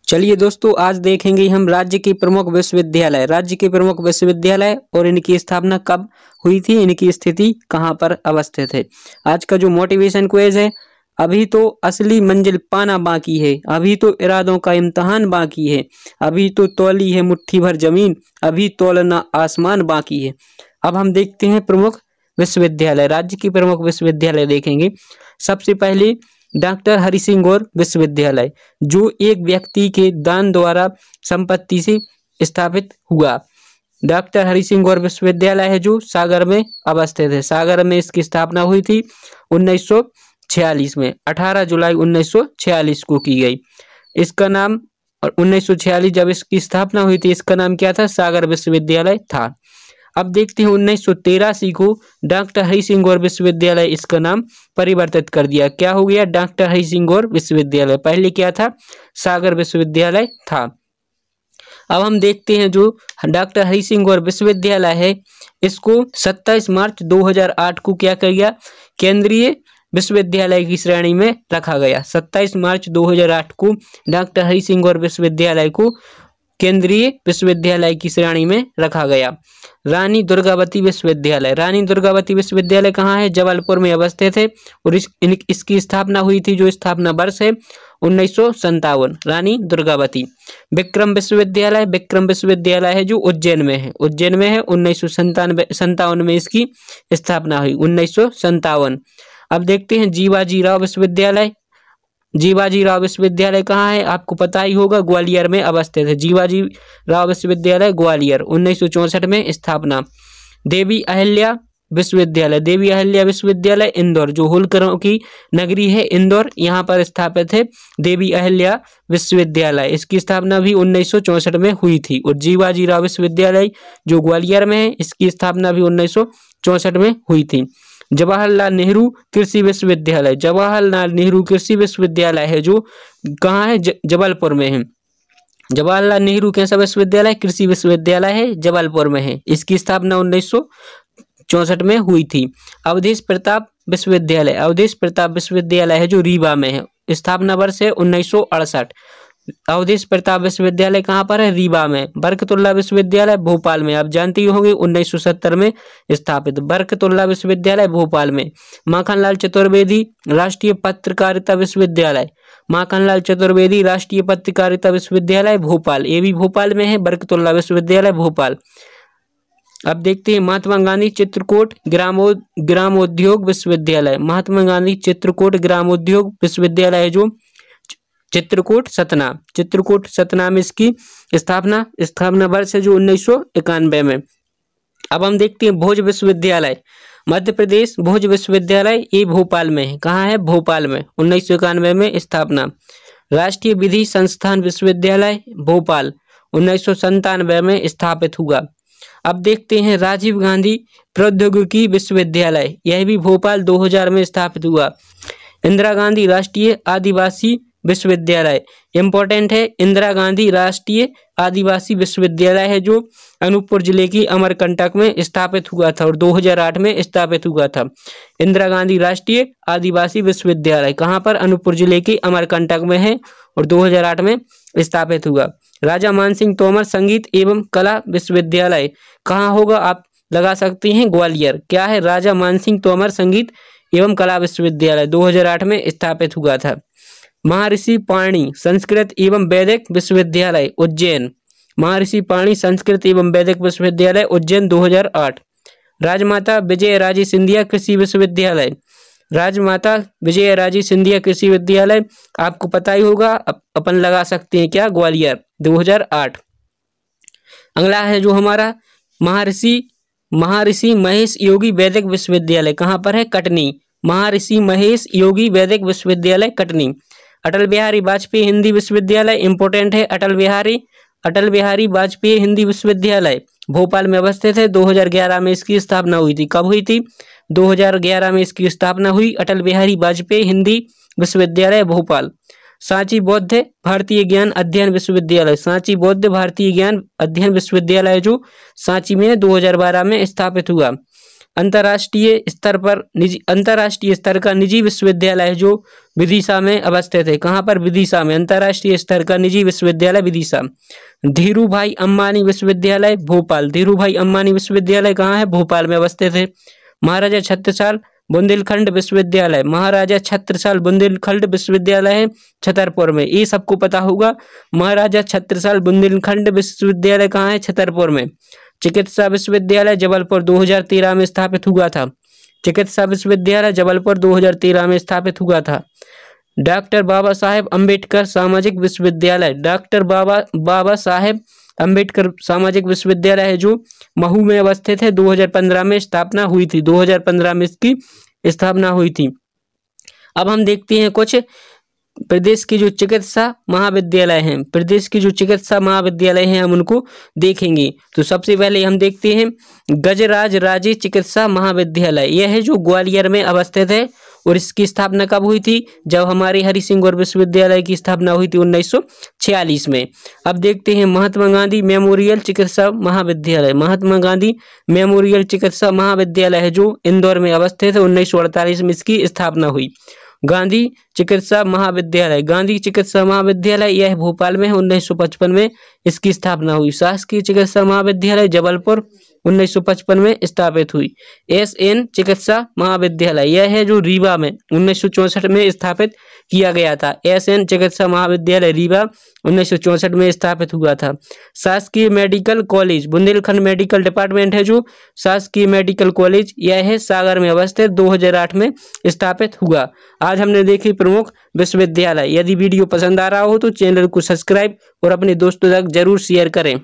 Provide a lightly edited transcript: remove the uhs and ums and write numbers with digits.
चलिए दोस्तों, आज देखेंगे हम राज्य के प्रमुख विश्वविद्यालय। राज्य के प्रमुख विश्वविद्यालय और इनकी स्थापना कब हुई थी, इनकी स्थिति कहाँ पर अवस्थित है। आज का जो मोटिवेशन क्विज है, अभी तो असली मंजिल पाना बाकी है, अभी तो इरादों का इम्तहान बाकी है, अभी तो तौली है मुट्ठी भर जमीन, अभी तौलना आसमान बाकी है। अब हम देखते हैं प्रमुख विश्वविद्यालय। राज्य के प्रमुख विश्वविद्यालय देखेंगे। सबसे पहले डॉक्टर हरि सिंह गौर विश्वविद्यालय, जो एक व्यक्ति के दान द्वारा संपत्ति से स्थापित हुआ। डॉक्टर हरि सिंह गौर विश्वविद्यालय है जो सागर में अवस्थित है। सागर में इसकी स्थापना हुई थी 1946 में, 18 जुलाई 1946 को की गई। इसका नाम, और 1946 जब इसकी स्थापना हुई थी, इसका नाम क्या था? सागर विश्वविद्यालय था। अब देखते हैं 1983 को डॉक्टर हरि सिंह गौर विश्वविद्यालय, इसका नाम परिवर्तित कर दिया। क्या हो गया? डॉक्टर हरि सिंह गौर विश्वविद्यालय। पहले क्या था? सागर विश्वविद्यालय था। अब हम देखते हैं जो डॉक्टर हरि सिंह गौर विश्वविद्यालय है, इसको 27 मार्च 2008 को क्या कर गया? केंद्रीय विश्वविद्यालय की श्रेणी में रखा गया। 27 मार्च 2008 को डॉक्टर हरि सिंह गौर विश्वविद्यालय को केंद्रीय विश्वविद्यालय की श्रेणी में रखा गया। रानी दुर्गावती विश्वविद्यालय। रानी दुर्गावती विश्वविद्यालय कहाँ है? जबलपुर में अवस्थित है। और इसकी स्थापना हुई थी, जो स्थापना वर्ष है 1957। रानी दुर्गावती। विक्रम विश्वविद्यालय। विक्रम विश्वविद्यालय है जो उज्जैन में है। उज्जैन में है। 1957 में इसकी स्थापना हुई। 1957। अब देखते हैं जीवाजी राव विश्वविद्यालय। जीवाजी राव विश्वविद्यालय कहाँ है? आपको पता ही होगा, ग्वालियर में अवस्थित है। जीवाजी राव विश्वविद्यालय ग्वालियर, 1964 में स्थापना। देवी अहिल्या विश्वविद्यालय। देवी अहिल्या विश्वविद्यालय इंदौर, जो होलकरों की नगरी है इंदौर, यहाँ पर स्थापित है देवी अहिल्या विश्वविद्यालय। इसकी स्थापना भी 1964 में हुई थी। और जीवाजी राव विश्वविद्यालय जो ग्वालियर में है, इसकी स्थापना भी 1964 में हुई थी। जवाहरलाल नेहरू कृषि विश्वविद्यालय। जवाहरलाल नेहरू कृषि विश्वविद्यालय है जो कहाँ है? जबलपुर में है। जवाहरलाल नेहरू कैसा विश्वविद्यालय? कृषि विश्वविद्यालय है, जबलपुर में है। इसकी स्थापना 1964 में हुई थी। अवधेश प्रताप विश्वविद्यालय। अवधेश प्रताप विश्वविद्यालय है जो रीवा में है। स्थापना वर्ष है 1968। अवधेश प्रताप विश्वविद्यालय कहाँ पर है? रीवा में। बरकतुल्ला विश्वविद्यालय भोपाल में, आप जानते ही होंगे, 1970 में स्थापित। बरकतुल्ला विश्वविद्यालय भोपाल में। माखनलाल चतुर्वेदी राष्ट्रीय पत्रकारिता विश्वविद्यालय। माखनलाल चतुर्वेदी राष्ट्रीय पत्रकारिता विश्वविद्यालय भोपाल, ये भी भोपाल में है। बरकतुल्ला विश्वविद्यालय भोपाल। अब देखते हैं महात्मा गांधी चित्रकूट ग्रामोद्योग विश्वविद्यालय। महात्मा गांधी चित्रकूट ग्रामोद्योग विश्वविद्यालय है जो चित्रकूट सतना में इसकी स्थापना वर्ष है जो 1991 में। अब हम देखते हैं भोज विश्वविद्यालय। मध्य प्रदेश भोज विश्वविद्यालय, ये भोपाल में है। कहाँ है? भोपाल में। 1991 में स्थापना। राष्ट्रीय विधि संस्थान विश्वविद्यालय भोपाल, 1997 में स्थापित हुआ। अब देखते हैं राजीव गांधी प्रौद्योगिकी विश्वविद्यालय, यह भी भोपाल 2000 में स्थापित हुआ। इंदिरा गांधी राष्ट्रीय आदिवासी विश्वविद्यालय, इंपॉर्टेंट है। इंदिरा गांधी राष्ट्रीय आदिवासी विश्वविद्यालय है जो अनूपपुर जिले की अमरकंटक में स्थापित हुआ था और 2008 में स्थापित हुआ था। इंदिरा गांधी राष्ट्रीय आदिवासी विश्वविद्यालय कहाँ पर? अनूपपुर जिले की अमरकंटक में है और 2008 में स्थापित हुआ। राजा मानसिंह तोमर संगीत एवं कला विश्वविद्यालय कहाँ होगा? आप लगा सकते हैं, ग्वालियर। क्या है? राजा मानसिंह तोमर संगीत एवं कला विश्वविद्यालय 2008 में स्थापित हुआ था। महर्षि पाणि संस्कृत एवं वैदिक विश्वविद्यालय उज्जैन। महर्षि पाणि संस्कृत एवं वैदिक विश्वविद्यालय उज्जैन 2008। राजमाता विजयराजे सिंधिया कृषि विश्वविद्यालय। राजमाता विजयराजे सिंधिया कृषि विद्यालय आपको पता ही होगा, अपन लगा सकते हैं क्या? ग्वालियर, 2008। अगला है जो हमारा महर्षि महेश योगी वैदिक विश्वविद्यालय, कहाँ पर है? कटनी। महर्षि महेश योगी वैदिक विश्वविद्यालय कटनी। अटल बिहारी वाजपेयी हिंदी विश्वविद्यालय, इंपोर्टेंट है। अटल बिहारी वाजपेयी हिंदी विश्वविद्यालय भोपाल में अवस्थित है। 2011 में इसकी स्थापना हुई थी। कब हुई थी? 2011 में इसकी स्थापना हुई। अटल बिहारी वाजपेयी हिंदी विश्वविद्यालय भोपाल। सांची बौद्ध भारतीय ज्ञान अध्ययन विश्वविद्यालय। सांची बौद्ध भारतीय ज्ञान अध्ययन विश्वविद्यालय जो सांची में 2012 में स्थापित हुआ। अंतर्राष्ट्रीय स्तर का निजी विश्वविद्यालय है जो विदिशा में अवस्थित है। कहाँ पर? विदिशा में। अंतर्राष्ट्रीय स्तर का निजी विश्वविद्यालय विदिशा। धीरू भाई अंबानी विश्वविद्यालय भोपाल। धीरू भाई अंबानी विश्वविद्यालय कहाँ है? भोपाल में अवस्थित है। महाराजा छत्रसाल बुंदेलखंड विश्वविद्यालय, महाराजा छत्रसाल बुंदेलखंड विश्वविद्यालय है छतरपुर में। ये सबको पता होगा। महाराजा छत्रसाल बुंदेलखंड विश्वविद्यालय कहाँ है? छतरपुर में। चिकित्सा विश्वविद्यालय जबलपुर 2013 में स्थापित हुआ था। चिकित्सा विश्वविद्यालय जबलपुर 2013 में स्थापित हुआ था। डॉक्टर बाबा साहेब अम्बेडकर सामाजिक विश्वविद्यालय, डॉक्टर बाबा साहेब अम्बेडकर सामाजिक विश्वविद्यालय है जो महू में अवस्थित है। 2015 में स्थापना हुई थी। 2015 में इसकी स्थापना हुई थी। अब हम देखते हैं कुछ प्रदेश की जो चिकित्सा महाविद्यालय हैं, प्रदेश की जो चिकित्सा महाविद्यालय हैं हम उनको देखेंगे। तो सबसे पहले हम देखते हैं गजराज राजे चिकित्सा महाविद्यालय। यह है जो ग्वालियर में अवस्थित है और इसकी स्थापना कब हुई थी? जब हमारे हरि सिंह गौर विश्वविद्यालय की स्थापना हुई थी 1946 में। अब देखते हैं महात्मा गांधी मेमोरियल चिकित्सा महाविद्यालय। महात्मा गांधी मेमोरियल चिकित्सा महाविद्यालय है जो इंदौर में अवस्थित है। 1948 में इसकी स्थापना हुई। गांधी चिकित्सा महाविद्यालय, गांधी चिकित्सा महाविद्यालय यह भोपाल में है। 1955 में इसकी स्थापना हुई। शासकीय चिकित्सा महाविद्यालय जबलपुर 1955 में स्थापित हुई। SN चिकित्सा महाविद्यालय यह है जो रीवा में 1964 में स्थापित किया गया था। SN चिकित्सा महाविद्यालय रीवा 1964 में स्थापित हुआ था। शासकीय medical college Bundelkhand medical department है जो शासकीय मेडिकल कॉलेज यह है सागर में अवस्थित, 2008 में स्थापित हुआ। आज हमने देखी प्रमुख विश्वविद्यालय। यदि वीडियो पसंद आ रहा हो तो चैनल को सब्सक्राइब और अपने दोस्तों तक जरूर शेयर करें।